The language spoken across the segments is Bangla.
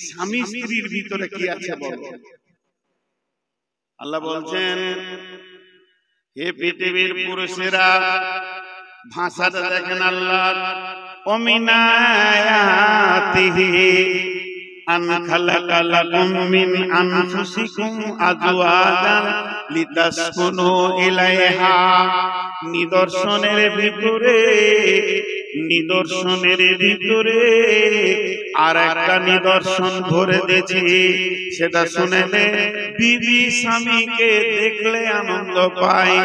স্বামী স্ত্রীর ভিতরে কি আছে বলো। আল্লাহ বলছেন, হে পৃথিবীর পুরুষেরা, ভাষাটা দেখেন আল্লাহ, অমিনায়াতিহি আন খালাকা লাকুম মিন আনফুসিকুম আজওয়াজান লিতাসকুনু ইলাইহা। নিদর্শনের ভিতরে আর একটা নিদর্শন ভরে দিয়েছি, সেটা শুনেলে বিবি স্বামীকে দেখলে আনন্দ পায়,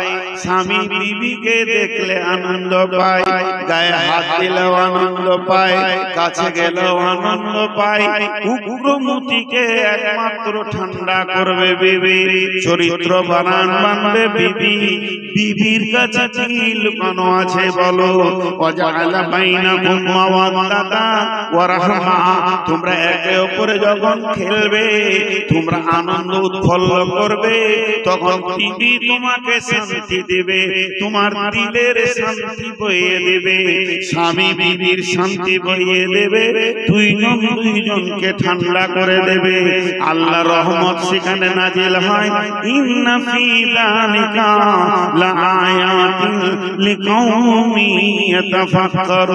স্বামী বিবিকে দেখলে আনন্দ পায়, গায়ে হাত দিলেও আনন্দ পায়, কাছে গেলেও আনন্দ পায়। উগ্রমতিকে একমাত্র ঠান্ডা করবে বিবি, চরিত্র বানান মানবে বিবি। বিবির কাছে কি লুকানো আছে বলো? ওয়াজআলা বাইনাকুম মাওয়াদ্দাতা ওয়া রাহমা। তোমরা একে অপরে যখন খেলবে, তোমরা আনন্দ উৎফুল্ল করবে, তখন বিবি তোমাকে শান্তি দেবে, তোমার দিলের শান্তি বইয়ে দেবে, স্বামী বিবির শান্তি বইয়ে দেবে, দুইজনকে ঠান্ডা করে দেবে। আল্লাহর রহমত সেখানে নাজিল হয়। ইন্না ফি যালিকা লাআয়াতিন লিকাউমি ইয়াতাফাক্কারুন।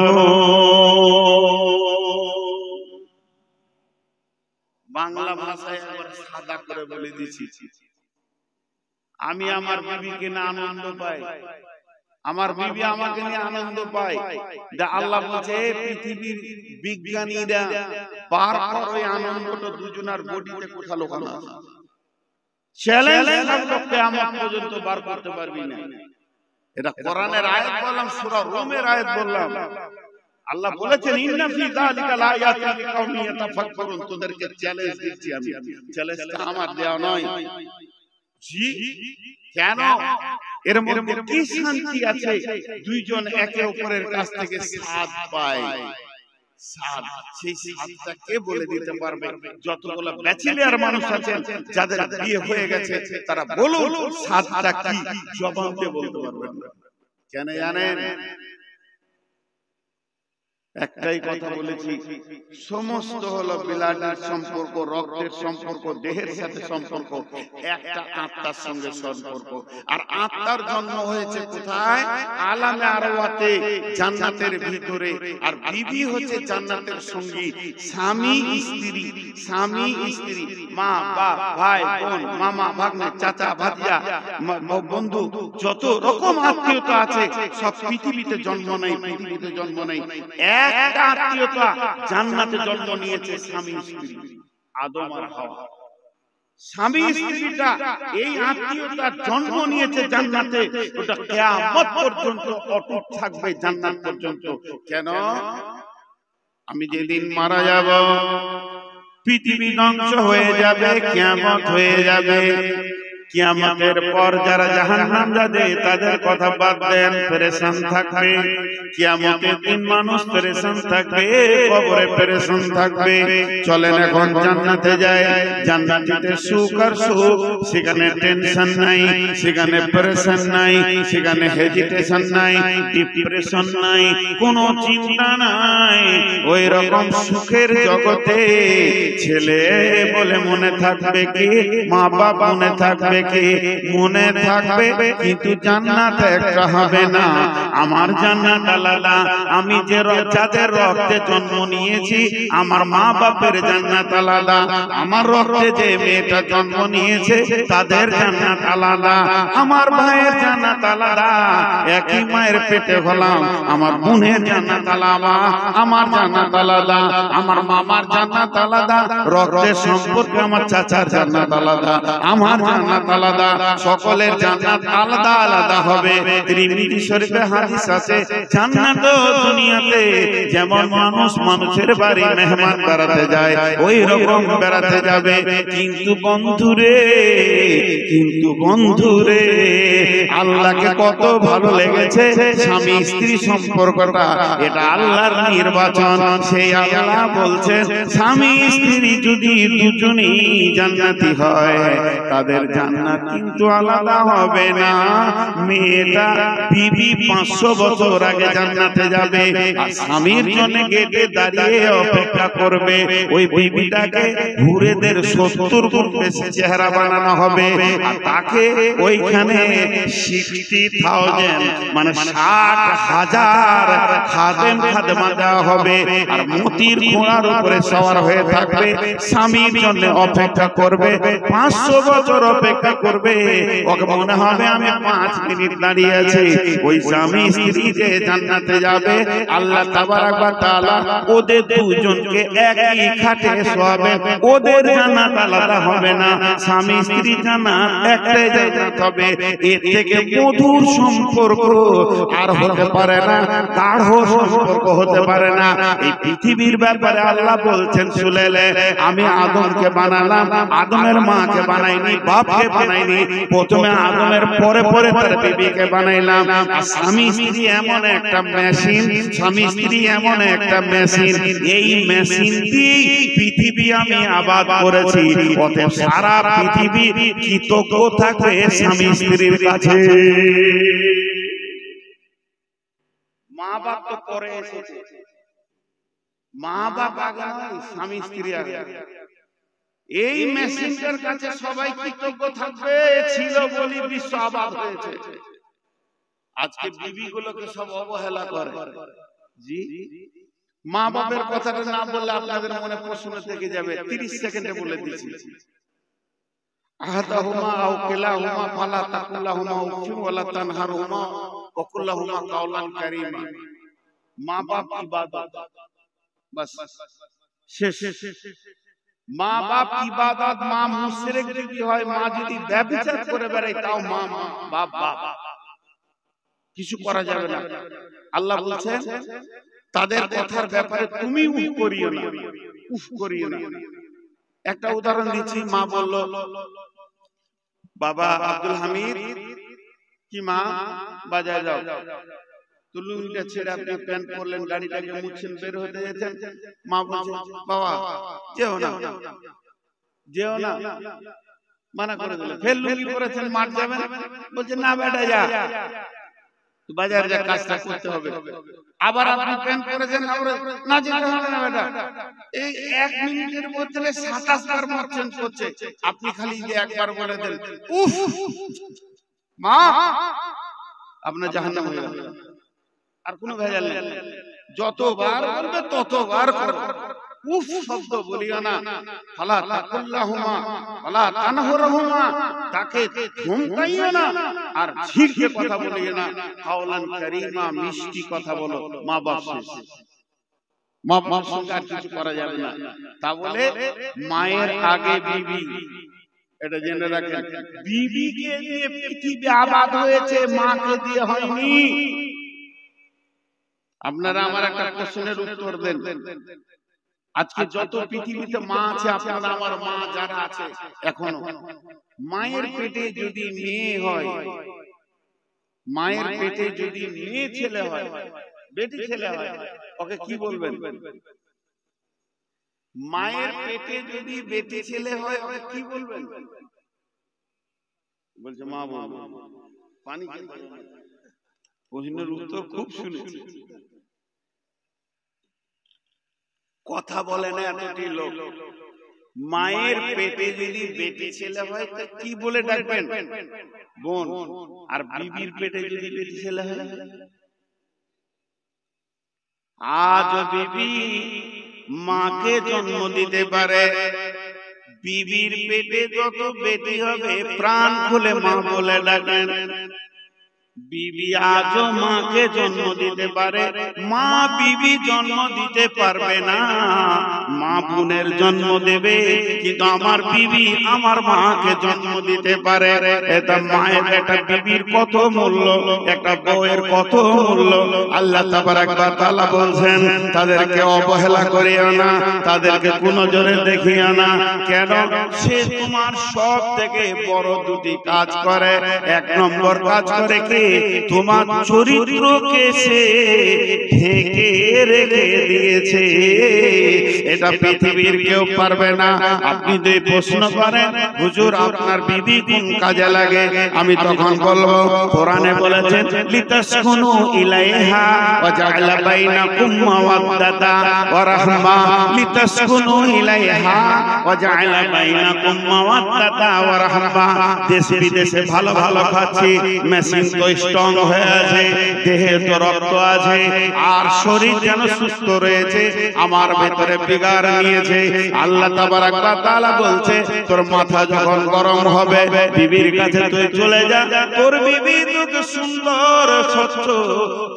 বাংলা ভাষায় একবার সাদা করে বলে দিয়েছি, আমি আমার বিবিকে না আনন্দ পাই, আমার বিবি আমাকে নিয়ে আনন্দ পায়। আল্লাহ বলছে, পৃথিবীর বিজ্ঞানীরা বার করে আনন্দটা দুজনের বডিতে কোথা লুকানো আছে। চ্যালেঞ্জ থাকলো কিয়ামত পর্যন্ত বার করতে পারবি না। এটা কোরআনের আয়াত বললাম, সূরা রুমের আয়াত বললাম। আল্লাহ বলেছেন, ইন্না ফি যালিকা লাআয়াতিন লিকাউমিন ইয়াতাফাক্কারুন। তোদেরকে চ্যালেঞ্জ দিচ্ছি আমি, চ্যালেঞ্জটা আমার দেওয়া নয়। জি কেন? এর মধ্যে কি শান্তি আছে? দুইজন একে অপরের কাছ থেকে স্বাদ পায়। স্বাদ, সেই স্বাদটা কে বলে দিতে পারবে? যতগুলো ব্যাচেলর মানুষ আছেন, যাদের বিয়ে হয়ে গেছে, তারা বলুন স্বাদটা কি, জবান দিয়ে বলতে পারবেন না। কেন জানেন? একটাই কথা বলেছি, সমস্ত হলো ব্লাডের সম্পর্ক, রক্তের সম্পর্ক, দেহের সাথে সম্পর্ক, একটা আত্মার সঙ্গে সম্পর্ক। আর আত্মার জন্ম হয়েছে কোথায়? আলামে আরওয়াতে, জান্নাতের ভিতরে। আর বিবি হচ্ছে জান্নাতের সঙ্গী। স্বামী স্ত্রী, স্বামী স্ত্রী, মা বাপ, ভাই বোন, মামা ভাগ্নে, চাচা ভাতিজা, বন্ধু, যত রকম আত্মীয়তা আছে সব পৃথিবীতে জন্ম নেই, পৃথিবীতে জন্ম নেই। একটা আত্মীয়তা জান্নাতে জন্ম নিয়েছে, স্বামী স্ত্রী, আদম আর হাওয়া। স্বামী স্ত্রীটা এই আত্মীয়তা জন্ম নিয়েছে জান্নাতে, ওটা কিয়ামত পর্যন্ত অটুট থাকবে, জান্নাত পর্যন্ত। কেন? আমি যেদিন মারা যাব, পৃথিবী ধ্বংস হয়ে যাবে, কিয়ামত হয়ে যাবে। কিয়ামতের পর যারা জাহান্নাম যাবে, তাদের কথা বাদ দেন, পেরেশান থাকবে। কিয়ামতের দিন মানুষ পেরেশান থাকবে, কবরে পেরেশান থাকবে। চলেন এখন জান্নাতে যাই। জান্নাতীতে সুখ আর সুখ, সেখানে টেনশন নাই, সেখানে পেরেশান নাই, সেখানে হেজিটেশন নাই, ডিপ্রেশন নাই, কোনো চিন্তা নাই। ওই রকম সুখের জগতে ছেলে বলে মনে থাকবে কি, মা বাপ মনে থাকবে কি? মনে থাকবে, কিন্তু জান্নাত একটা হবে না। আমার জান্নাত আলাদা। আমি যে যাদের রক্তে জন্ম নিয়েছি, আমার মা বাপের জান্নাত আলাদা। আমার রক্তে যে মেয়েটা জন্ম নিয়েছে, তাদের জান্নাত আলাদা। আমার ভাইয়ের জান্নাত আলাদা। একই মায়ের পেটে হলাম, আমার বোনের জান্নাত আলাদা, আমার জান্নাত আলাদা। আমার মামার জান্নাত আলাদা, রক্তের সম্পর্কে আমার চাচার জান্নাত আলাদা, আমার জান্নাত আলাদা। সকলের জান্নাত আলাদা আলাদা হবে। তিরমিজি শরীফে হাদিস আছে, জান্নাত দুনিয়াতে যেমন মানুষ মানুষের বাড়ি মেহমান বেড়াতে যায়, ওই রকম বেড়াতে যাবে। কিন্তু বন্ধুরে, কিন্তু বন্ধুরে, আল্লাহকে কত ভালো লেগেছে স্বামী স্ত্রী সম্পর্কটা। এটা আল্লাহর নির্বাচন। সেই আল্লাহ বলছেন, স্বামী স্ত্রী যদি দুজনই জান্নাতি হয়, তাদের জান্নাত জান্নাত কিন্তু আলাদা হবে না। মেয়েটা বিবি 500 বছর আগে জান্নাতে যাবে, আর স্বামীর জন্য গেটে দাঁড়িয়ে অপেক্ষা করবে। ওই বিবিটাকে হুরেদের 70 গুণ বেশি চেহারা বানানো হবে, আর তাকে ওইখানে 60,000 মানে 60,000 খাদেম খাদেমা দেওয়া হবে, আর মতির ঘোড়ার উপরে সওয়ার হয়ে থাকবে, স্বামীর জন্য অপেক্ষা করবে। 500 বছর অপেক্ষা করবে। ওকে মনে হবে আমি 5 মিনিট দাঁড়িয়ে আছি। ওই স্বামী স্ত্রী যে জান্নাতে যাবে, আল্লাহ তাবারাক ওয়া তাআলা ওদের দুজনকে একই খাটে শোয়াবে। ওদের জান্নাত আলাদা হবে না, স্বামী স্ত্রী জান্নাত একটাই জান্নাত হবে। এর থেকে মধুর সম্পর্ক আর হতে পারে না, গাঢ় সম্পর্ক হতে পারে না। এই পৃথিবীর ব্যাপারে আল্লাহ বলছেন শুনেলে, আমি আদমকে বানালাম, আদমের মাকে বানাইনি, বাপকে বানাইনি, প্রথমে আদমের পরে পরে তার বিবিকে বানাইলাম। আর স্বামী স্ত্রী এমন একটা মেশিন, স্বামী স্ত্রী এমন একটা মেশিন, এই মেশিন দিয়ে পৃথিবী আমি আবাদ করেছি। অতএব সারা পৃথিবী কৃতজ্ঞ থাকবে স্বামী স্ত্রীর কাছে। মা বাপ তো পরে এসেছে, মা বাপ আগে নয়, স্বামী স্ত্রী আগে। এই মেশিনটার কাছে সবাই কৃতজ্ঞ থাকবে, ছিল বলি বিশ্ব আবাদ হয়েছে। আজকে বিবি গুলোকে সব অবহেলা করে। জি, মা বাপের কথাটা না বললে আপনাদের মনে প্রশ্ন থেকে যাবে। 30 সেকেন্ডে বলে দিচ্ছি। আহাদাহুমা আও কিলাহুমা ফালা তাকুল্লাহুমা উফিন ওয়ালা তানহারহুমা ওয়া কুল্লাহুমা কাওলান কারীমা। মা বাপ ইবাদত, বাস শেষ। মা বাপ ইবাদত, মা মুশরিক যদি হয়, মা যদি ব্যভিচার করে বেড়ায়, তাও মা বাপ বাপ, কিছু করা যাবে না। আল্লাহ বলছেন তাদের কথার ব্যাপারে তুমি উফ করিও না, উফ করিও না। একটা উদাহরণ দিচ্ছি। মা বলল, বাবা আব্দুল হামিদ কি মা বাজারে যাও, তো লুঙ্গিটা ছেড়ে আপনি প্যান্ট পরলেন, গাড়িটাকে মুছছেন, বের হতে যেতেন। মা বলছে, বাবা যেও না, যেও না, মানা করে দিল। ফের লুঙ্গি পরেছেন, মাঠ যাবেন, বলছে না বেটা যা, বাজারে যা, কাজটা করতে হবে। আবার আপনি প্যান্ট পরেছেন, না যেতে হবে না বেটা। এই 1 মিনিটের মধ্যে 27 বার মুখ চেঞ্জ করছে। আপনি খালি যে একবার বলে দেন উফ, মা আপনার জাহান্নাম হয়ে যাবে, আর কোনো ভেজাল নেই। যতবার বলবে ততবার করো। উফ শব্দ বলিও না। ফালা তাকুল্লাহুমা ফালা তানহারহুমা, তাকে ধমকাইও না, আর ঝিকে কথা বলিও না। কাওলান কারীমা, মিষ্টি কথা বলো। মা বাপ শেষ, মা বাপ সঙ্গে আর কিছু করা যাবে না। তা বলে মায়ের আগে বিবি, এটা জেনে রাখেন। বিবিকে দিয়ে পৃথিবী আবাদ হয়েছে, মাকে দিয়ে হয়নি। আপনারা আমার একটা প্রশ্নের উত্তর দেন। আজকে যত পৃথিবীতে মা আছে, আপনারা আমার মা যারা আছে এখনো, মায়ের পেটে যদি মেয়ে হয়, মায়ের পেটে যদি মেয়ে ছেলে হয়, বেটি ছেলে হয়, ওকে কি বলবেন? মায়ের পেটে যদি বেটি ছেলে হয়, ওকে কি বলবেন? বলছে মা বলবো। পানি প্রশ্নের উত্তর খুব শুনেছি, কথা বলে না এতটি লোক। মায়ের পেটে যদি বেটি ছেলে হয়, তো কি বলে ডাকবেন? বোন। আর বিবির পেটে যদি বেটি ছেলে হয়, আজ বিবি মাকে জন্ম দিতে পারে, বিবির পেটে যত বেটি হবে প্রাণ খুলে মা বলে ডাকেন। বিবি আজও মাকে জন্ম দিতে পারে, মা বিবি জন্ম দিতে পারবে না। মা বোনের জন্ম দেবে, কিন্তু আমার বিবি আমার মাকে জন্ম দিতে পারে। এটা মায়ের, একটা বিবির কত মূল্য, একটা বউয়ের কত মূল্য। আল্লাহ তাবারাক ওয়া তাআলা বলছেন তাদেরকে অবহেলা করিও না, তাদেরকে কোনো জোরে দেখিও না। কেন? সে তোমার সব থেকে বড় দুটি কাজ করে। 1 নম্বর কাজ করে কি? তোমার চরিত্রকে সে ঢেকে রেখে দিয়েছে। এটা পৃথিবীর কেউ পারবে না। আপনি যদি প্রশ্ন করেন হুজুর আপনার বিবি কোন কাজে লাগে, আমি তখন বলবো কোরআনে বলেছেন লিতাসকুনু ইলাইহা ওয়া জাআলা বাইনাকুম মাওয়াদ্দাতা ওয়া রাহমা, লিতাসকুনু ইলাইহা ওয়া জাআলা বাইনাকুম মাওয়াদ্দাতা ওয়া রাহমা। দেশ বিদেশে ভালো ভালো খাচ্ছি, মেশিন তো স্ট্রং হয়ে আছে, দেহে তো রক্ত আছে, আর শরীর যেন সুস্থ রয়েছে, আমার ভেতরে বিগার নিয়েছে। আল্লাহ তাবারাক ওয়া তাআলা বলছে তোর মাথা যখন গরম হবে বিবির কাছে তুই চলে যা, তোর বিবি তোকে সুন্দর স্বচ্ছ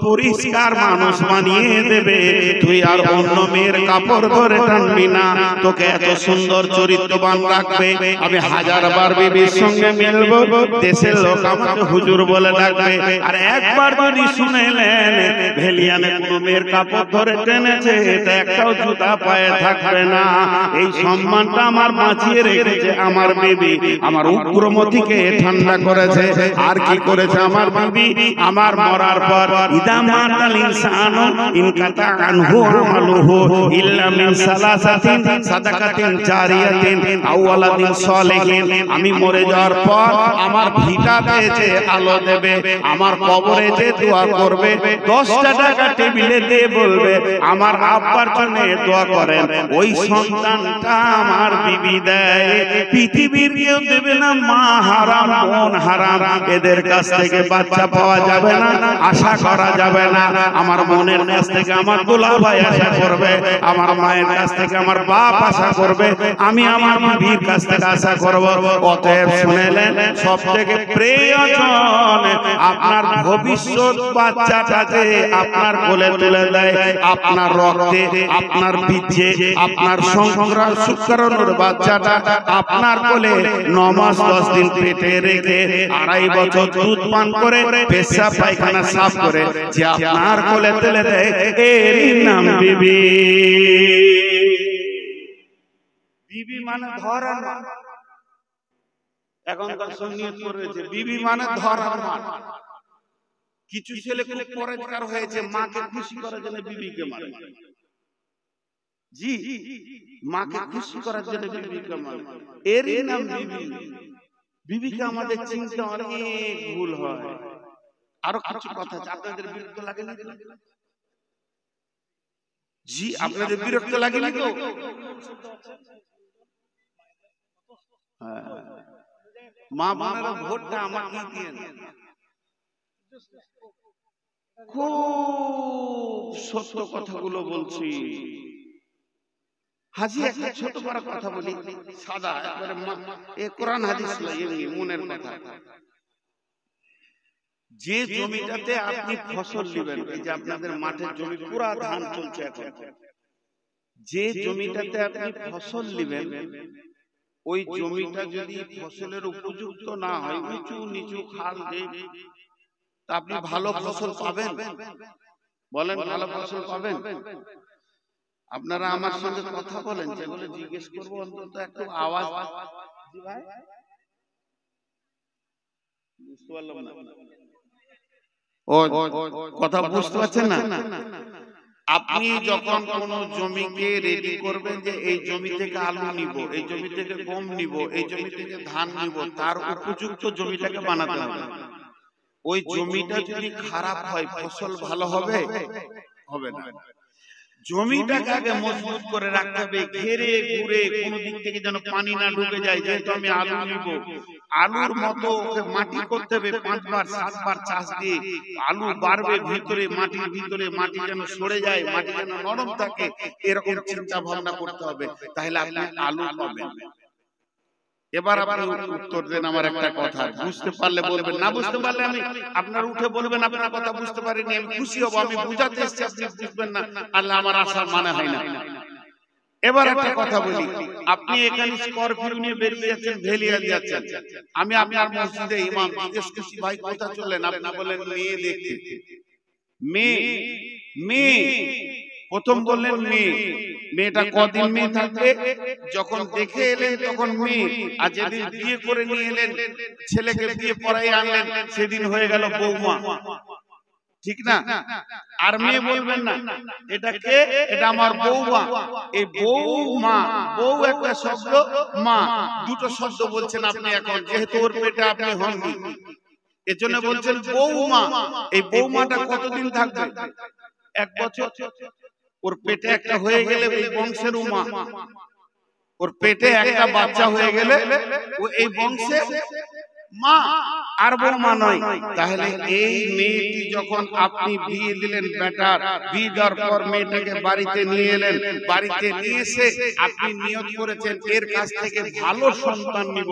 পরিষ্কার মানুষ বানিয়ে দেবে। তুই আর অন্য মেয়ের কাপড় ধরে টানবি না, তোকে এত সুন্দর চরিত্রবান রাখবে। আমি হাজারবার বিবির সঙ্গে মিলবো, দেশের লোক আমাকে হুজুর বলে ডাকবে, আর একবার যদি শুনেলেন ভেলিয়ানে কোনো মেয়ের কাপড় ধরে টেনেছে, এটা একটাও জুতা পায়ে থাকবে না। এই সম্মানটা আমার বাঁচিয়ে রেখেছে আমার বিবি, আমার উগ্রমতিকে ঠান্ডা করেছে। আর কি করেছে আমার বিবি? আমার মরার পর ইদা মাতাল ইনসানু ইনকাতা আনহু আমালুহু ইল্লা মিন সালাসাতিন সাদাকাতিন জারিয়াতিন আও ওয়ালাদিন সালিহিন। আমি মরে যাওয়ার পর আমার ভিটাতে যে আলো দেবে, আমার কবরে যে দোয়া করবে, 10টা টাকা টেবিলে দিয়ে বলবে আমার আব্বার জন্য দোয়া করেন, ওই সন্তানটা আমার বিবি দেয়। পৃথিবীর কেউ দেবে না। মা হারাম, বোন হারাম, এদের কাছ থেকে বাচ্চা পাওয়া যাবে না, আশা করা যাবে না। আমার বোনের কাছ থেকে আমার দুলাভাই আশা করবে, আমার মায়ের কাছ থেকে আমার বাপ আশা করবে, আমি আমার বিবির কাছ থেকে আশা করব। অতএব শুনেলেন, সব থেকে প্রয়োজন আপনার ভবিষ্যৎ বাচ্চাটাকে আপনার কোলে তুলে দেয়, আপনার রক্তে, আপনার বীর্যে, আপনার সংক্রাণ শুক্রাণুর বাচ্চাটা আপনার কোলে 9 মাস 10 দিন পেটে রেখে 2.5 বছর দুধ পান করে পেশাব পায়খানা সাফ করে যে আপনার কোলে তুলে দেয়, এরই নাম বিবি। বিবি মানে ধরার মান। এখনকার সুন্নিয়ত করেছে বিবি মানে ধরার মান। কিছু ছেলে খুব পরেজগার হয়েছে, মাকে খুশি করার জন্য বিবিকে মারে। জি, মাকে খুশি করার জন্য বিবিকে মারে, এরই নাম বিবি। বিবিকে আমাদের চিনতে অনেক ভুল হয়। আরো কিছু কথা আছে, আপনাদের বিরক্ত লাগে না? জি, আপনাদের বিরক্ত লাগে না তো? মা বোনেরা ভোটটা আমাকে দিয়ে দেন। খুব সত্য কথাগুলো বলছি। হাজি একটা ছোট বড় কথা বলি, সাদা একবারে কোরআন হাদিস এমনি মনের কথা। যে জমিটাতে আপনি ফসল নেবেন, এই যে আপনাদের মাঠের জমি পুরা ধান চলছে এখন, যে জমিটাতে আপনি ফসল নেবেন ওই জমিটা যদি ফসলের উপযুক্ত না হয়, উঁচু নিচু খাল দিয়ে, তা আপনি ভালো ফসল পাবেন? বলেন, ভালো ফসল পাবেন? আপনারা আমার সঙ্গে কথা বলেন, যেগুলো জিজ্ঞেস করবো অন্তত একটু আওয়াজ। বুঝতে পারলাম না, ও কথা বুঝতে পারছেন না? আপনি যখন কোন জমিকে রেডি করবেন যে এই জমি থেকে আলু নিব, এই জমি থেকে গম নিব, এই জমি থেকে ধান নিব, তার উপযুক্ত জমিটাকে বানাতে হবে। ওই জমিটা যদি খারাপ হয় ফসল ভালো হবে? হবে না। জমিটাকে আগে মজবুত করে রাখতে হবে, ঘেরে ঘুরে কোনো দিক থেকে যেন পানি না ঢুকে যায়। যেহেতু আমি আলু নিব, আলুর মতো মাটি করতে হবে, 5 বার 7 বার চাষ দিয়ে আলু বাড়বে ভিতরে, মাটির ভিতরে মাটি যেন সরে যায়, মাটি যেন নরম থাকে, এরকম চিন্তা ভাবনা করতে হবে, তাহলে আপনি আলু পাবেন। এবার আপনি উত্তর দেন আমার একটা কথা, বুঝতে পারলে বলবেন, না বুঝতে পারলে আমি আপনার উঠে বলবেন আপনার কথা বুঝতে পারিনি, আমি খুশি হব। আমি বুঝাতে এসেছি, আপনি বুঝবেন না, আল্লাহ আমার আশার মানে হয় না। এবার একটা কথা বলি, আপনি এখানে স্করপিও নিয়ে বেরিয়ে যাচ্ছেন, ভেলিয়ান যাচ্ছেন, আমি আপনার মসজিদে ইমাম, জিজ্ঞেস করছি ভাই কোথায় চললেন? আপনি বলেন মেয়ে দেখতে। মেয়ে প্রথম বললেন মেয়ে, মেয়েটা কদিন মেয়ে থাকবে? যখন দেখে এলেন তখন মেয়ে, আর যেদিন বিয়ে করে নিয়ে এলেন, ছেলেকে বিয়ে পড়াই আনলেন, সেদিন হয়ে গেল বৌমা, ঠিক না? আর মেয়ে বলবেন না এটা কে, এটা আমার বৌমা। এই বৌমা, বউ একটা শব্দ, মা দুটো শব্দ বলছেন আপনি এখন, যেহেতু ওর পেটে আপনি হননি, এজন্য বলছেন বৌমা। এই বৌমাটা কতদিন থাকবে? 1 বছর। ওর পেটে একটা হয়ে গেলে এই বংশের উমা, ওর পেটে একটা বাচ্চা হয়ে গেলে ও এই বংশের মা, আর বৌমা নয়। তাহলে এই মেয়েটি যখন আপনি বিয়ে দিলেন, বেটার বিয়ে দেওয়ার পর মেয়েটাকে বাড়িতে নিয়ে এলেন, বাড়িতে নিয়ে এসে আপনি নিয়ত করেছেন এর কাছ থেকে ভালো সন্তান নিব,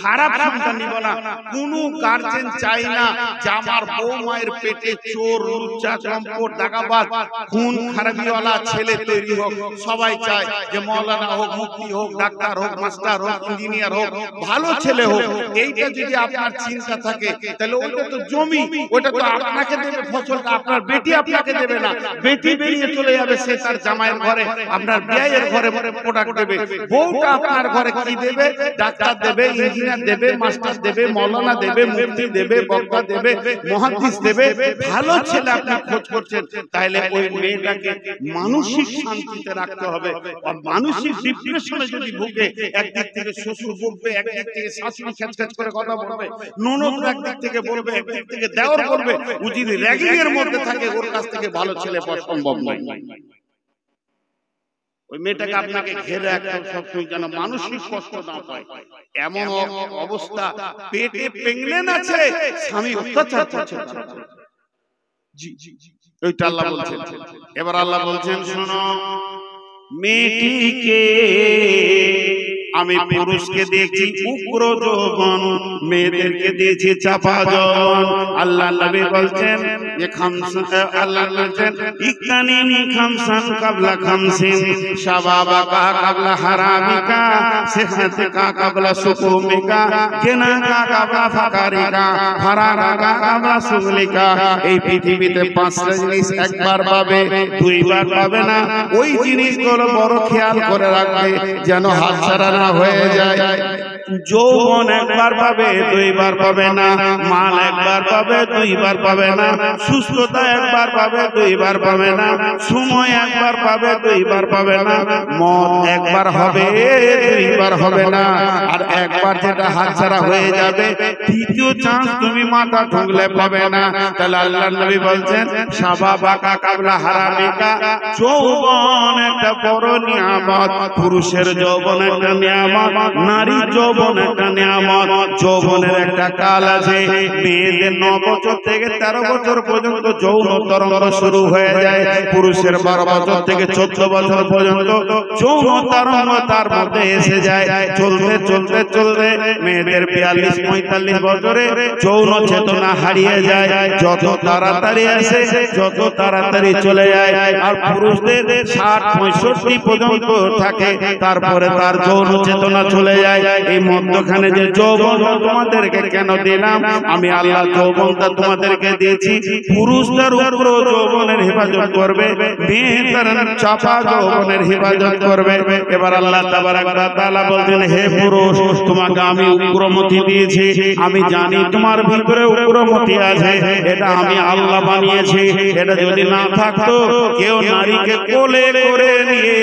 খারাপ সন্তান নিব না। কোনো গার্জেন চাই না যে আমার বৌমায়ের পেটে চোর, লুচ্চা, চম্পট, দাগাবাজ, খুন খারাপিওয়ালা ছেলে তৈরি হোক। সবাই চায় যে মৌলানা হোক, মুফতি হোক, ডাক্তার হোক, মাস্টার হোক, ইঞ্জিনিয়ার হোক, ভালো ছেলে হোক। এইটা যদি আপনার চিন্তা থাকে তাহলে ওটা তো জমি, ওটা তো আপনাকে দেবে, ফসলটা আপনার বেটি আপনাকে দেবে না। বেটি বেরিয়ে চলে যাবে, সে তার জামাইয়ের ঘরে, আপনার বিয়ের ঘরে প্রোডাক্ট দেবে। বউটা আপনার ঘরে কি দেবে? ডাক্তার দেবে, ইঞ্জিনিয়ার দেবে, মাস্টার দেবে, মৌলানা দেবে, মুফতি দেবে, বক্তা দেবে, মুহাদ্দিস দেবে। ভালো ছেলে আপনি খোঁজ করছেন, তাহলে ওই মেয়েটাকে মানসিক শান্তিতে রাখতে হবে। আর মানসিক ডিপ্রেশনে যদি ভুগে, একদিক থেকে শ্বশুর বলবে, একদিক থেকে শাশুড়ি খ্যাচ করে কথা বলবে, ননদ একদিক থেকে বলবে, একদিক থেকে দেওর বলবে, ও যদি র্যাগিং এর মধ্যে থাকে, ওর কাছ থেকে ভালো ছেলে পাওয়া সম্ভব নয়। ওই মেয়েটাকে আপনাকে ঘেরে রাখতে সবসময় যেন মানসিক কষ্ট না পায়। এমন অবস্থা, পেটে প্রেগন্যান্ট আছে, স্বামী অত্যাচার করছে, ওইটা আল্লাহ বলছেন। এবার আল্লাহ বলছেন, শোনো, মেয়েটিকে আমি পুরুষকে দিয়েছি উগ্র যৌবন, মেয়েদেরকে দিয়েছি চাপা যৌবন। আল্লাহ নবী বলছেন যে আল্লাহ বলছেন ইকতানিম খামসান কাবলা খামসিন, শাবাবাকা কাবলা হারামিকা, সিহহাতিকা কাবলা সুকুমিকা, গিনাকা কাবলা ফাকারিকা, ফারারাকা কাবলা সুগলিকা। এই পৃথিবীতে 5টা জিনিস একবার পাবে, 2বার পাবে না। ওই জিনিসগুলো বড় খেয়াল করে রাখবে যেন হাতছাড়া না হয়ে যায়। যৌবন একবার পাবে, 2বার পাবে না। মাল একবার পাবে, 2বার পাবে না। সুস্থতা একবার পাবে, 2বার পাবে না। সময় একবার পাবে, 2বার পাবে না। মত একবার হবে, 2বার হবে না। আর একবার যেটা হাতছাড়া হয়ে যাবে, দ্বিতীয় চান্স তুমি মাথা ঠুকলে পাবে না। তাহলে আল্লাহর নবী বলছেন শাবাবাকা কাবলা হারামিকা, যৌবন একটা বড় নিয়ামত। পুরুষের যৌবন একটা নিয়ামত, নারীর যৌবন একটা নিয়ামত। যৌবনের একটা কাল আছে, মেয়েদের 9 বছর থেকে 13 বছর পর্যন্ত যৌন তরঙ্গ শুরু হয়ে যায়। পুরুষের 12 বছর থেকে 14 বছর পর্যন্ত যৌন তরঙ্গ তার মধ্যে এসে যায়। চলতে চলতে চলতে মেয়েদের 42-45 বছরে যৌন চেতনা হারিয়ে যায়। যত তাড়াতাড়ি আসে যত তাড়াতাড়ি চলে যায়। আর পুরুষদের 60-65 পর্যন্ত থাকে, তারপরে তার যৌন চেতনা চলে যায়। এই মধ্যখানে যে যৌবন তোমাদেরকে কেন দিলাম? আমি আল্লাহ যৌবনটা তোমাদেরকে দিয়েছি পুরুষদের উপর যৌবনের হেফাজত করবে, মেয়েদের চাপা যৌবনের হেফাজত করবে। এবার আল্লাহ তাবারাক ওয়া তাআলা বলছেন, হে পুরুষ, তোমাকে আমি উগ্রমতি দিয়েছি। আমি জানি তোমার ভিতরে উগ্রমতি আছে, এটা আমি আল্লাহ বানিয়েছি। এটা যদি না থাকতো, কেউ নারীকে কোলে করে নিয়ে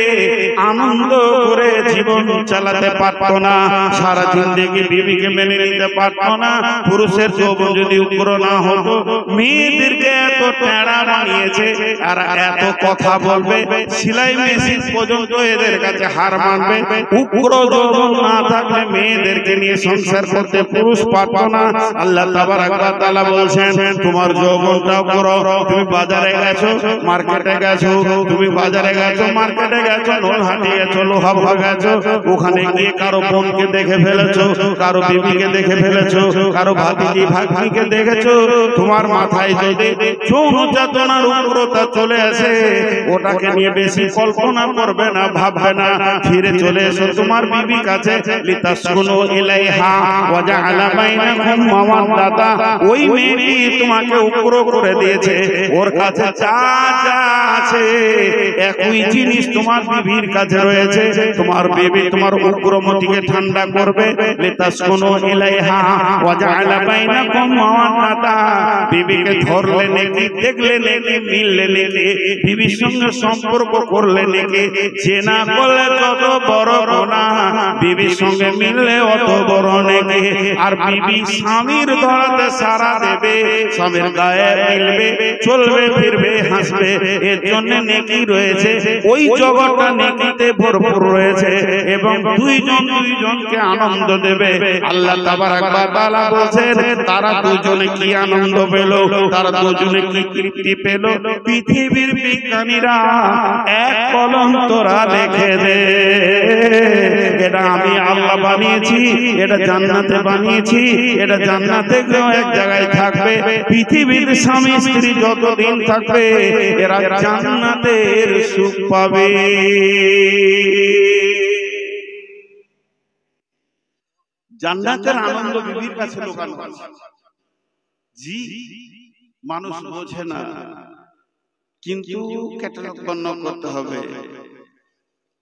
আনন্দ করে জীবন চালাতে পারতো না, সারা জিন্দেগি বিবিকে মেনে নিতে পারতো না। পুরুষের যৌবন যদি উগ্র না হতো, মেয়েদেরকে এত টেড়া বানিয়েছে আর এত কথা বলবে, সেলাই মেশিন পর্যন্ত এদের কাছে হার মানবে। উগ্র যৌবন না থাকলে মেয়েদেরকে নিয়ে সংসার করতে পুরুষ পারতো না। আল্লাহ তাবারাক ওয়া তাআলা বলছেন, তোমার যৌবনটা উগ্র। তুমি বাজারে গেছো, মার্কেটে গেছো, তুমি বাজারে গেছো, মার্কেটে গেছো, নলহাটি গেছো, লোহাভা গেছো, ওখানে গিয়ে কারো বোনকে দেখে ফেলেছো, কারো বিবিকে দেখে ফেলেছো, কারো ভাতিজি ভাগ্নিকে দেখেছো। তোমার মাথায় যদি যৌন চেতনার উগ্রতা চলে আসে, ওটাকে নিয়ে বেশি কল্পনা করবে না, ভাববে না। ফিরে চলে এসো তোমার বিবি কাছে, লিতাসকুনু ইলাইহা ওয়া জাআলা বাইনাকুম মাওয়াদ্দাতা, ওই মেয়েটি তোমাকে উপরো করে দিয়েছে, ওর কাছে যা যা আছে একই জিনিস তোমার বিবির কাছে রয়েছে। তোমার বিবি তোমার উগ্রমতিকে ঠান্ডা করবে। লিতাসকুনু ইলাইহা ওয়া জাআলা বাইনাকুম মাওয়াদ্দাতা, বিবিকে ধরলে নাকি, দেখলে নাকি, মিললে নাকি, বিবির সঙ্গে সম্পর্ক করলে নাকি, জেনা করলে কত বড় গুনাহ, বিবির সঙ্গে মিললে অত বড় নাকি। আর বিবি স্বামীর দরদে সারা দেবে, স্বামীর গায়ে মিলবে, চলবে ফিরবে হাসবে, এর জন্য নেকি রয়েছে। ওই জগৎটা নেকিতে ভরপুর রয়েছে এবং দুইজনকে আনন্দ দেবে। আল্লাহ তাবারাক ওয়া তাআলা বলেন তারা দুজনে কি আনন্দ পেল, তারা দুজনে কি তৃপ্তি পেল। পৃথিবীর বিজ্ঞানীরা এক কলম তোরা লিখে দে, এটা আমি আল্লাহ বানিয়েছি, এটা জান্নাতে বানিয়েছি, এটা জান্নাতে গিয়ে এক জায়গায় থাকবে। পৃথিবীর স্বামী স্ত্রী যতদিন থাকবে এরা জান্নাতের সুখ পাবে। জান্নাতের আনন্দ বিবির কাছে লুকানো আছে। জি, মানুষ বোঝে না, কিন্তু ক্যাটালগ বর্ণনা করতে হবে।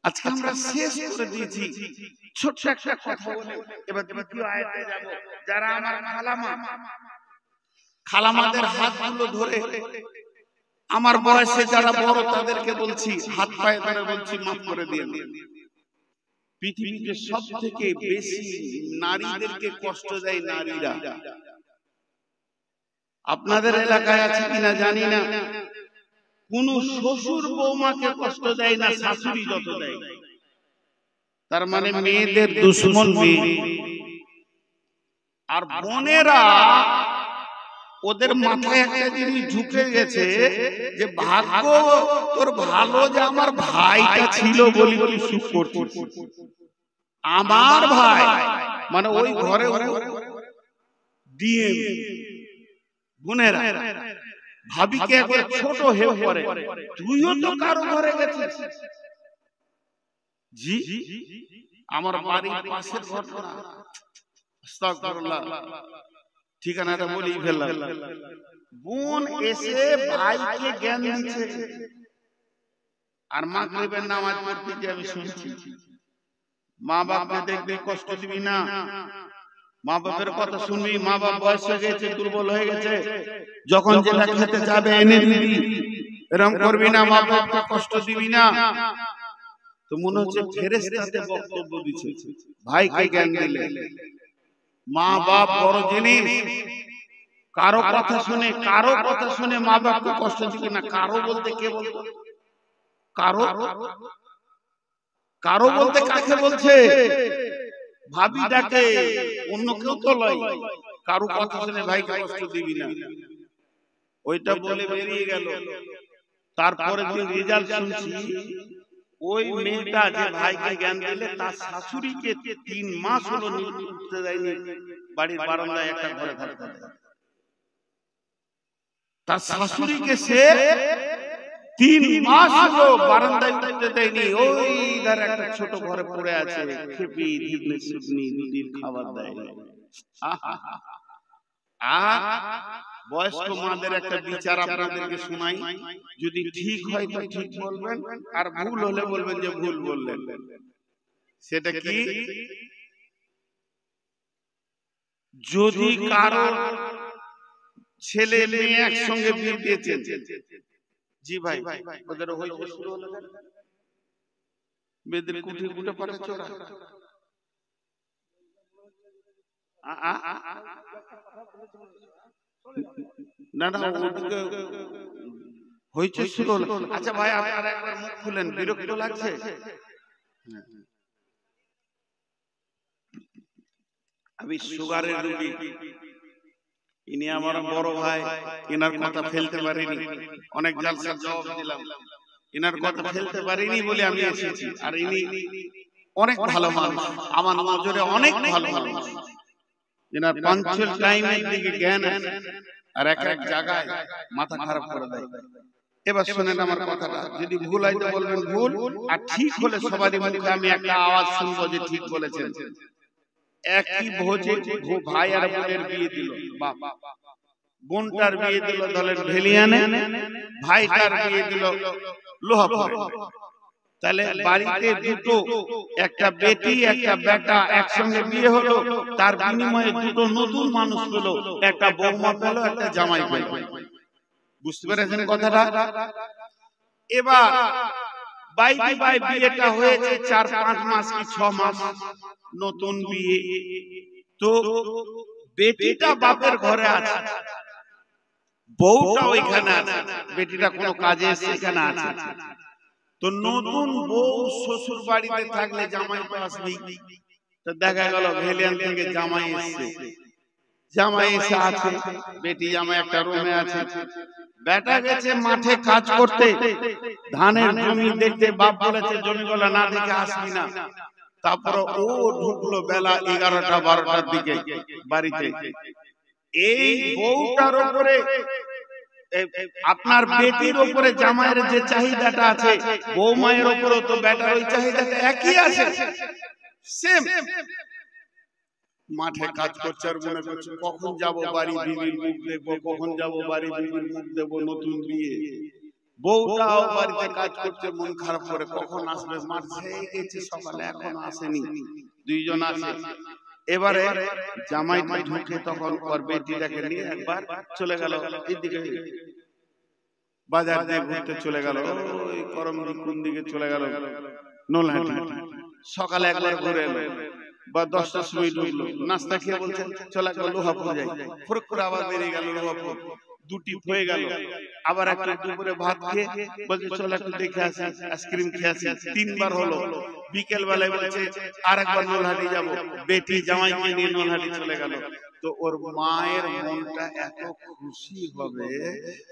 আজকে আমরা শেষ করে দিয়েছি ছোট্ট একটা কথা বলে, এবার দ্বিতীয় আয়াতে যাব। যারা আমার খালামাদের হাতগুলো ধরে, আমার বয়সে যারা বড় তাদেরকে বলছি, হাত পায়ে ধরে বলছি, মাফ করে দিন। পৃথিবীতে সব থেকে বেশি নারীদেরকে কষ্ট দেয় নারীরা। আপনাদের এলাকায় আছে কিনা জানি না, কোন শ্বশুর বৌমাকে কষ্ট দেয় না শাশুড়ি যত দেয়। তার মানে মেয়েদের দুশ্মন মেয়ে। আর বোনেরা, ওদের মাথায় একটা জিনিস ঢুকে গেছে যে ভাগ্য তোর ভালো যে আমার ভাইটা ছিল বলি তুই সুখ করছিস। আমার ভাই মানে ওই ঘরে দিয়ে বোনেরা ভাবিকে একবার ছোট হেউ করে, তুইও তো কারো ঘরে গেছিস। জি, আমার বাড়ির পাশের ঘটনা, আস্তাগফিরুল্লাহ, ঠিকানাটা বলি ফেললাম। বোন এসে ভাইকে জ্ঞান দিচ্ছে, আর মাগরিবের নামাজ পড়তে যে আমি শুনছি, মা বাপকে দেখবি কষ্ট দিবি না, মা বাপের কথা শুনবি, মা বাপ বয়স হয়ে গেছে, দুর্বল হয়ে গেছে, যখন যেটা খেতে যাবে এনে দিবি, এরকম করবি না, মা বাপকে কষ্ট দিবি না। তো মনে হচ্ছে ফেরেশতাতে বক্তব্য দিচ্ছে, ভাইকে জ্ঞান দিলে। মা বাপ বড় জিনিস, কারো কথা শুনে মা বাপকে কষ্ট দিবি না। কারো বলতে কে বলতো? কারো বলতে কাকে বলছে? ভাবি ডাকে, অন্য কেউ তো লয়। কারো কথা শুনে ভাইকে কষ্ট দিবি না, ওইটা বলে বেরিয়ে গেল। তারপরে দিন রেজাল্ট শুনছি, ওই মেয়েটা যে ভাইকে জ্ঞান দিলে তার শাশুড়িকে 3 মাস হলো উঠতে দেয়নি, বাড়ির বারান্দায় একটা ঘরে থাকতে দেয়। তার শাশুড়িকে সে 3 মাস হলো বারান্দায় উঠতে দেয়নি, ওই ধারে একটা ছোট ঘরে পড়ে আছে, খেপি ঢিবনে সুবনি দুদিন খাবার দেয়। বয়স্ক মাদের একটা বিচার আপনাদেরকে শোনাই, যদি ঠিক হয় তো ঠিক বলবেন, আর ভুল হলে বলবেন যে ভুল বললেন। সেটা কি? যদি কারো ছেলে মেয়ে একসঙ্গে বিয়ে দিয়েছেন, জি ভাই, ওদের হইতে শুরু হলো, মেয়েদের কুঠি কুটে পারে চোরা, না না, ওদিকে হইতে শুরু হলো। আচ্ছা ভাই, আপনারা একবার মুখ খুলেন, বিরক্ত লাগছে? আমি সুগারের রোগী, ইনি আমার বড় ভাই, এনার কথা ফেলতে পারিনি, অনেক জালসার জবাব দিলাম, এনার কথা ফেলতে পারিনি বলে আমি এসেছি। আর ইনি অনেক ভালো মানুষ, আমার নজরে অনেক ভালো মানুষ। এনার পাঞ্চুয়াল টাইমের দিকে জ্ঞান আছে, আর এক এক জায়গায় মাথা খারাপ করে দেয়। এবার শুনেন আমার কথাটা, যদি ভুল হয় তো বলবেন ভুল, আর ঠিক হলে সবারই মুখে আমি একটা আওয়াজ শুনবো যে ঠিক বলেছেন। একই ভোজে ভাই আর বোনের বিয়ে দিল, বাপ বোনটার বিয়ে দিল দলের ভেলিয়ানে, ভাইটার বিয়ে দিল লোহাপুরে। তাহলে বাড়িতে দুটো, একটা বেটি একটা বেটা একসঙ্গে বিয়ে হলো, তার বিনিময়ে দুটো নতুন মানুষ পেল, একটা বৌমা পেল একটা জামাই পেল। বুঝতে পেরেছেন কথাটা? এবার বাই বিয়েটা হয়েছে 4-5 মাস কি 6 মাস, নতুন বিয়ে। তো বেটিটা বাপের ঘরে আছে, বউটা ওইখানে আছে, বেটিটা কোনো কাজে এসে এখানে আছে। তো নতুন বউ শ্বশুর বাড়িতে থাকলে জামাই তো আসবেই। তো দেখা গেল ভেলিয়ান থেকে জামাই এসছে, জামাই এসে আছে, বেটি জামাই একটা রুমে আছে, বেটা গেছে মাঠে কাজ করতে, ধানের জমি দেখতে, বাপ বলেছে জমিগুলো না দেখে আসবি না। তারপর ও ঢুকলো বেলা 11টা-12টার দিকে বাড়িতে। এই বউটার উপরে, আপনার বেটির উপরে জামাইয়ের যে চাহিদাটা আছে, বৌমায়ের উপরে তো বেটার ওই চাহিদাটা একই আছে, সেম। মাঠে কাজ করছে আর মনে করছে কখন যাব বাড়ি বিবির মুখ দেখবো, কখন যাব বাড়ি বিবির মুখ দেখবো, নতুন বিয়ে। বউটাও বাড়িতে কাজ করছে মন খারাপ করে, কখন আসবে, মাঠ হয়ে গেছে সকালে এখনো আসেনি, দুইজন আসে। এবারে জামাইটা ঢুকে তখন ওর বেটিটাকে নিয়ে একবার চলে গেল এইদিকে, বাজার দিয়ে ঘুরতে চলে গেল, ওই করমদি কোন দিকে চলে গেল, নলহাটি। সকালে একবার ঘুরে এলো বা 10টার সময় ঢুকলো, নাস্তা খেয়ে বলছে চলে গেল লোহাপুর যাই, ফরক করে আবার বেরিয়ে গেল লোহাপুর, দুটি হয়ে গেল। আবার একটা দুপুরে ভাত খেয়ে বলছে চল একটু দেখে আসি, আইসক্রিম খেয়ে আসি, 3বার হলো। বিকেল বেলায় বলছে আর একবার নলহাটি যাবো, বেটি জামাইকে নিয়ে নলহাটি চলে গেল। তো ওর মায়ের মনটা এত খুশি হবে,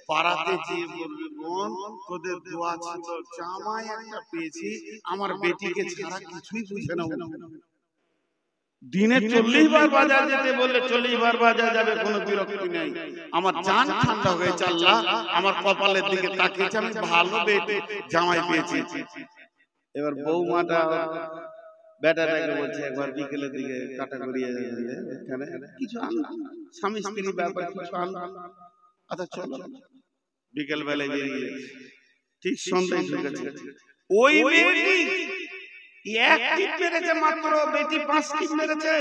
পাড়াতে যেয়ে বলবে বোন তোদের দোয়া ছিল, জামাই একটা পেয়েছি, আমার বেটিকে ছাড়া কিছুই বুঝে না। দিনে 40 বার বাজার যেতে বললে 40 বার বাজার যাবে, কোনো বিরক্তি নেই। আমার জান ঠান্ডা হয়েছে, আল্লাহ আমার কপালের দিকে তাকিয়েছে, আমি ভালো বেটি জামাই পেয়েছি। এবার বৌমাটা বেটাটাকে বলছে একবার বিকেলের দিকে কাটা করিয়ে এখানে কিছু আনলাম, স্বামী স্ত্রী ব্যাপার কিছু আনলাম, আচ্ছা চলো। বিকেল বেলায় বেরিয়ে গেছে, ঠিক সন্ধ্যায় ঢুকেছে। ওই মেয়েটি এক টিপ মেরেছে মাত্র, বেটি 5 টিপ মেরেছে,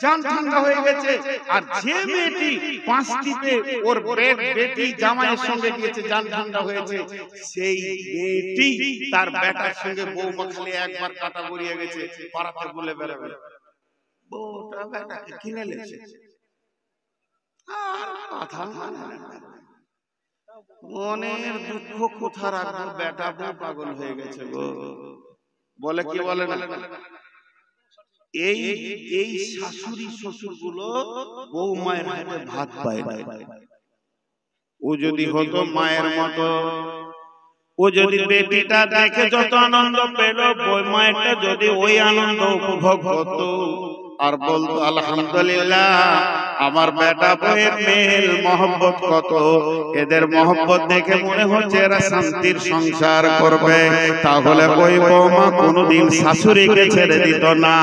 জান ঠান্ডা হয়ে গেছে। আর যে মেয়েটি 5 টিপে ওর বেটি জামাইয়ের সঙ্গে গিয়েছে, জান ঠান্ডা হয়েছে, সেই মেয়েটি তার বেটার সঙ্গে বৌমা খালি একবার কাটা গড়িয়ে গেছে, পাড়াতে বলে বেড়াবে বউটা বেটাকে কিনে লেছে। আর কথা মনের দুঃখ কোথা রাখবো, বেটা বউ পাগল হয়ে গেছে গো, বলে কি বলে না। এই শাশুড়ি শ্বশুর গুলো বউ মায়ের হাতে ভাত পায় না। ও যদি হতো মায়ের মতো, ও যদি বেটিটা দেখে যত আনন্দ পেল, বউ মায়েরটা যদি ওই আনন্দ উপভোগ করতো আর বলতো আলহামদুলিল্লাহ আমার বেটা বউয়ের মেল মহব্বত কত, এদের মহব্বত দেখে মনে হচ্ছে এরা শান্তির সংসার করবে, তাহলে ওই বৌমা কোনোদিন শাশুড়িকে ছেড়ে দিত না।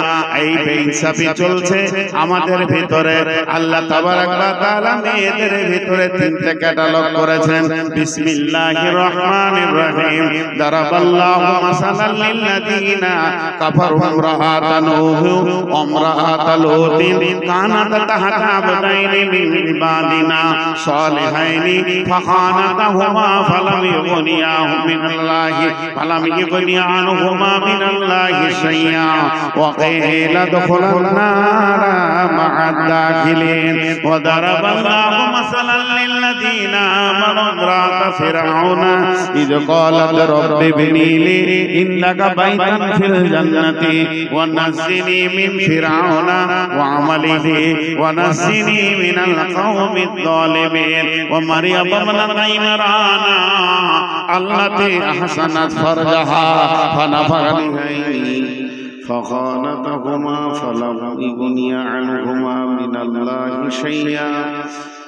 এই বেইনসাফি চলছে আমাদের ভিতরে। আল্লাহ তাবারাক ওয়া তাআলা মেয়েদের ভিতরে 3টে ক্যাটালগ করেছেন। বিসমিল্লাহির রহমানির রহিম। দারাবাল্লাহু মাসালাল লিল্লাযিনা কাফারু ইমরাআতান নূহ ইমরাআতাল লূতিন কানাত তাহতা আবদাইনি মিন ইবাদিনা সালিহাইনি ফাখানাতাহুমা ফালাম ইগনিয়া আনহুমা মিনাল্লাহি শাইআ ওয়া কিলা দুখুলান নারা মা'আদ দাখিলিন। ওয়া দারাবাল্লাহু মাসালান লিল্লাযিনা আমানু ইমরাআতা ফিরআউনা ইয ক্বালাত রাব্বি ইবনি লি ইন্নাকা বাইতান ফিল জান্নাতি ওয়া নাজ্জিনি মিন ফিরআউনা ওয়া আমালিহি ওয়া নাজ্জিনি মিনাল কওমিদ যালিমিন। ওয়া মারইয়াম ইবনাতা ইমরানা আল্লাতী আহসানাত ফারজাহা ফানাফাখানি فخانتهما فلم يغني عنهما من الله شيئا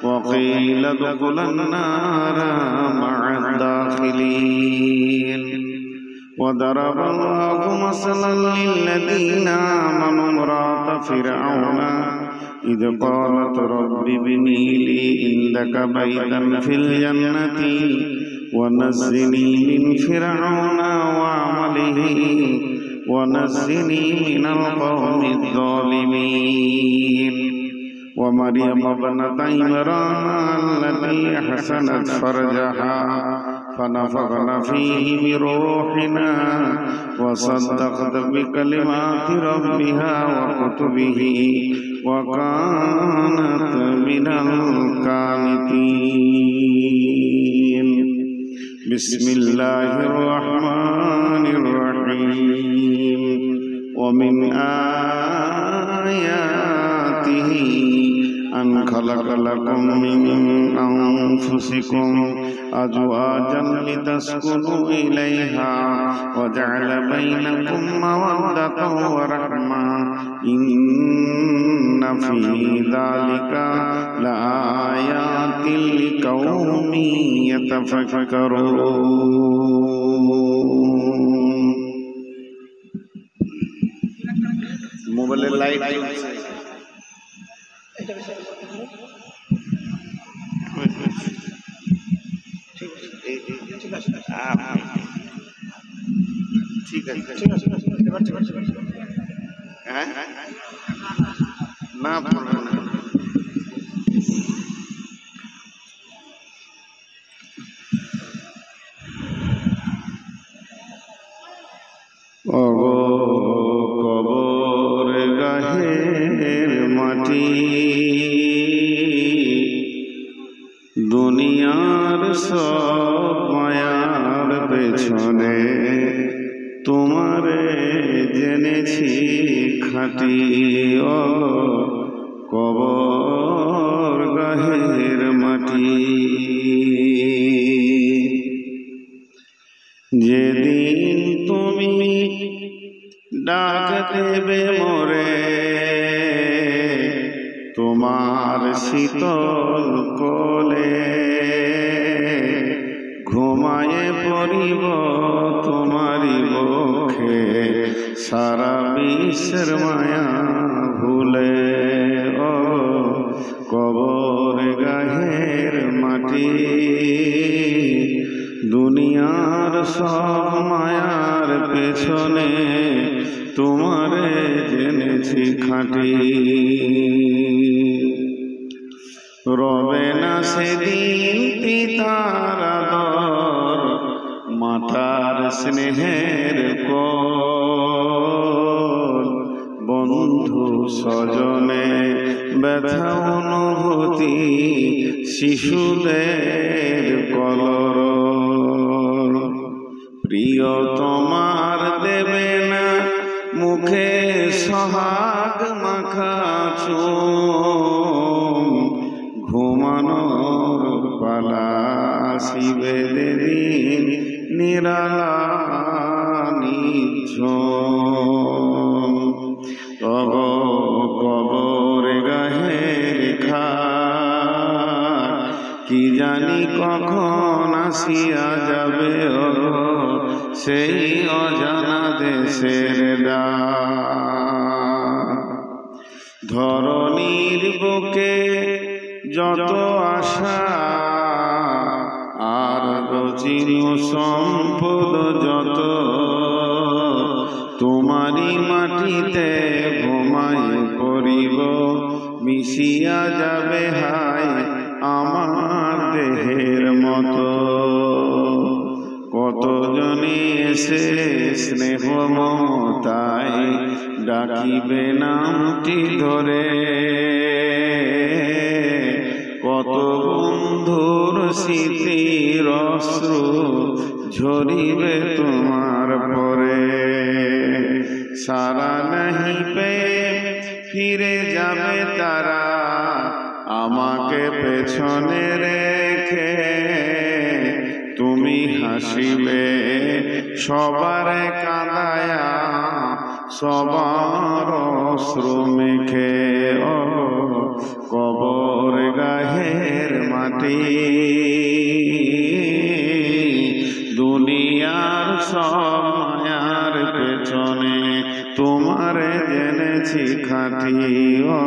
وقيل ادخلا النار مع الداخلين. وضرب الله مثلا للذين آمنوا امرأة فرعون إذ قالت رب ابني لي عندك بيتا في الجنة ونجني من فرعون وعمله ونجني من القوم الظالمين ومريم ابنة عمران التي أحسنت فرجها فنفخنا فيه من روحنا وصدقت بكلمات ربها وكتبه وكانت من القانتين بسم الله الرحمن الرحيم ومن آياته أن خلق لكم من أنفسكم أزواجا لتسكنوا إليها وجعل بينكم مودة ورحمة إن في ذلك لآيات لقوم يتفكرون মোবাইলের লাইট জ্বলছে ঠিক আছে হ্যাঁ না পড়বে না কবর গাহের মাটি দুনিয়ার সব মায়ার পেছনে তোমারে জেনেছি খাঁটি ও কবর গাহের মাটি যেদিন তুমি ডাক দেবে মোরে তোমার শীতল কোলে ঘুমায়ে পড়িব তোমারি বক্ষে সারা বিশ্বের মায়া ভুলে ও কবর গাহের মাটি দুনিয়ার সব মায়ার পেছনে তোমারে জেনেছি খাঁটি রবে না সেদিন পিতার আদর মাতার স্নেহের কোল বন্ধু স্বজনে ব্যথা অনুভূতি শিশুদের কলর প্রিয় তোমার দেবে না মুখে সোহাগ মাখা চুম ঘুমানোর পালা আসিবে দিন নিরালা নিঝুম তব কবর গাহের খাট কি জানি কখন আসিয়া যাবে ও সেই অজানা দেশের ডাক ধরণীর বুকে যত আশা আর রচিন সম্পদ যত তোমারি মাটিতে ঘুমায় পড়িব মিশিয়া যাবে হায় আমার দেহের মতো কতজনে এসে স্নেহ মমতায় ডাকিবে নামটি ধরে কত বন্ধুর স্মৃতির অশ্রু ঝরিবে তোমার পরে সারা নাহি পেয়ে ফিরে যাবে তারা আমাকে পেছনে রেখে তুমি হাসিবে সবার কাঁদায়া সবার অশ্রু মেখে ও কবর গাহের মাটি দুনিয়ার সব মায়ার পেছনে তোমারে জেনে জেনেছি খাঁটি ও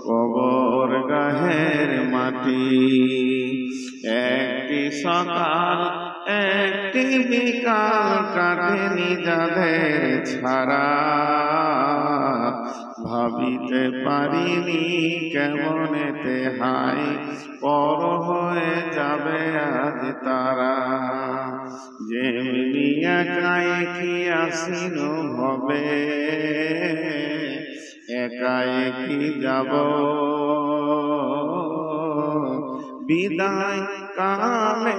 কবর গাহের মাটি। একটি সকাল একটি বিকাল কাটেনি যাদের ছাড়া, ভাবিতে পারিনি কেমনেতে হাই পর হয়ে যাবে আজ তারা। যেমনি একাই কি আসিন হবে, একাই কি যাব বিদায় কালে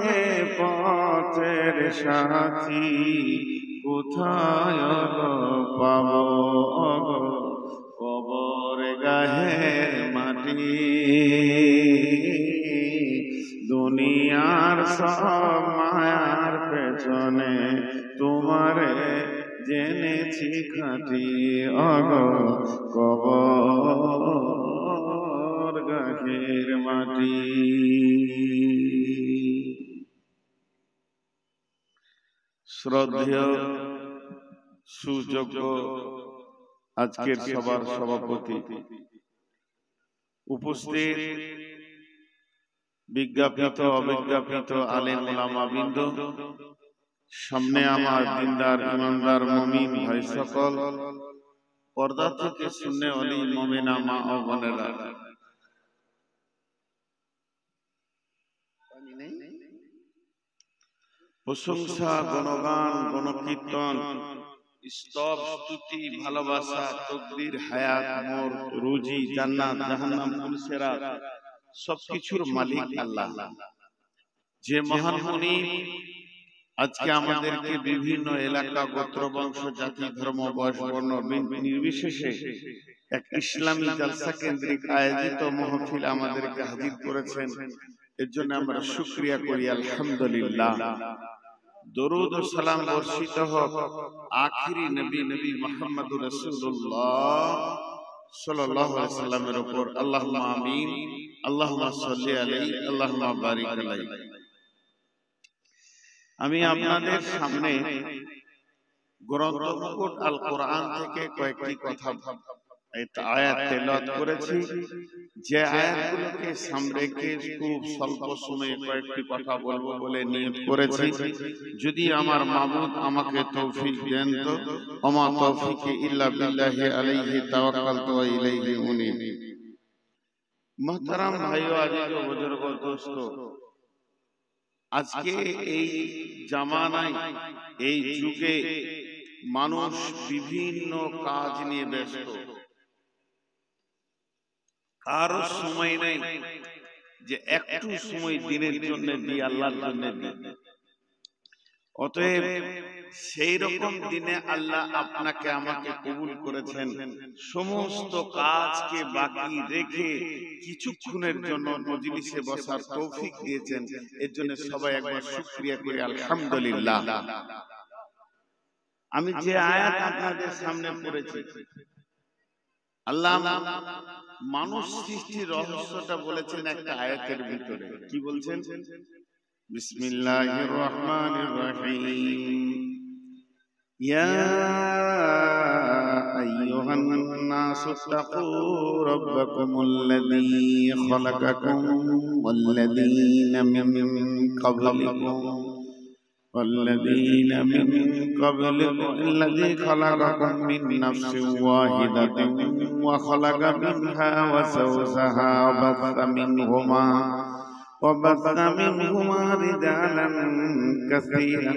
পথের সাথী কোথায় পাব কবর গাহের মাটি। দুনিয়ার সব মায়ার পেছনে তোমারে জেনেছি খাঁটি অগ কবর গাহের মাটি। শ্রদ্ধেয় সুযোগ্য আজকের সবার সভাপতি, উপস্থিত বিজ্ঞাপিত অবিজ্ঞাপিত আলেম ওলামা বৃন্দ, সামনে আমার দিনদার ইমানদার মুমিন ভাই সকল, পর্দা থেকে শুনে অলি মুমিনা মা ও বোনেরা, প্রশংসা গুণগান গণকীর্তন স্তব স্তুতি ভালোবাসা তকদির হায়াত মওত রুজি জান্নাত জাহান্নাম পুলসেরাত সবকিছুর মালিক আল্লাহ। যে মহান মুনি আজকে আমাদেরকে বিভিন্ন এলাকা গোত্র বংশ জাতি ধর্ম বয়স বর্ণ নির্বিশেষে এক ইসলামী জলসা কেন্দ্রিক আয়োজিত মাহফিল আমাদেরকে হাজির করেছেন, এর জন্য আমরা শুকরিয়া করি আলহামদুলিল্লাহ। দরুদ ও সালাম বর্ষিত হোক আখিরি নবী নবী মুহাম্মদুর রাসূলুল্লাহ সাল্লাল্লাহু আলাইহি সাল্লামের উপর। আল্লাহুম্মা আমিন, আল্লাহুম্মা সাল্লি আলাইহি, আল্লাহুম্মা বারিক আলাইহি। আমি আপনাদের সামনে গ্রন্থ মুকুট আল কোরআন থেকে কয়েকটি কথা আয়াত তেলাওয়াত করেছি। যে আয়াতগুলোকে সামনে রেখে খুব স্বল্প সময়ে কয়েকটি কথা বলবো বলে নিয়ত করেছি। যদি আমার মাবুদ আমাকে তৌফিক দেন তো ওমা তৌফিকি ইল্লা বিল্লাহি আলাইহি তাওয়াক্কালতু ওয়া ইলাইহি উনীব। মুহতারাম ভাইও আজিজ ও বুজুর্গ দোস্ত, আজকে এই জামানায় এই যুগে মানুষ বিভিন্ন কাজ নিয়ে ব্যস্ত, কারো সময় নেই যে একটু সময় দিনের জন্য দিয়ে আল্লাহর জন্য দিয়ে। অতএব সেই রকম দিনে আল্লাহ আপনাকে আমাকে কবুল করেছেন, সমস্ত কাজকে বাকি রেখে কিছুক্ষণের জন্য মজলিসে বসার তৌফিক দিয়েছেন, এর জন্য সবাই একবার শুকরিয়া করি আলহামদুলিল্লাহ। আমি যে আয়াত আপনাদের সামনে পড়েছি, আল্লাহ মানুষ সৃষ্টির রহস্যটা বলেছেন একটা আয়াতের ভিতরে। কি বলছেন? বিসমিল্লাহির রহমানির রহিম। ইয়া আইয়ুহান নাসু তাকু রাব্বাকুমুল্লাযী খালাকাকুম ওয়াল্লাযীনা মিন ক্বাবলিকুম والذين من قبلكم الذي خلقكم من نفس واحدة وخلق منها وزوجها وبث منهما رجالا كثيرا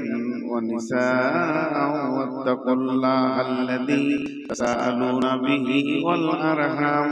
ونساء واتقوا الله الذي تساءلون به والأرحام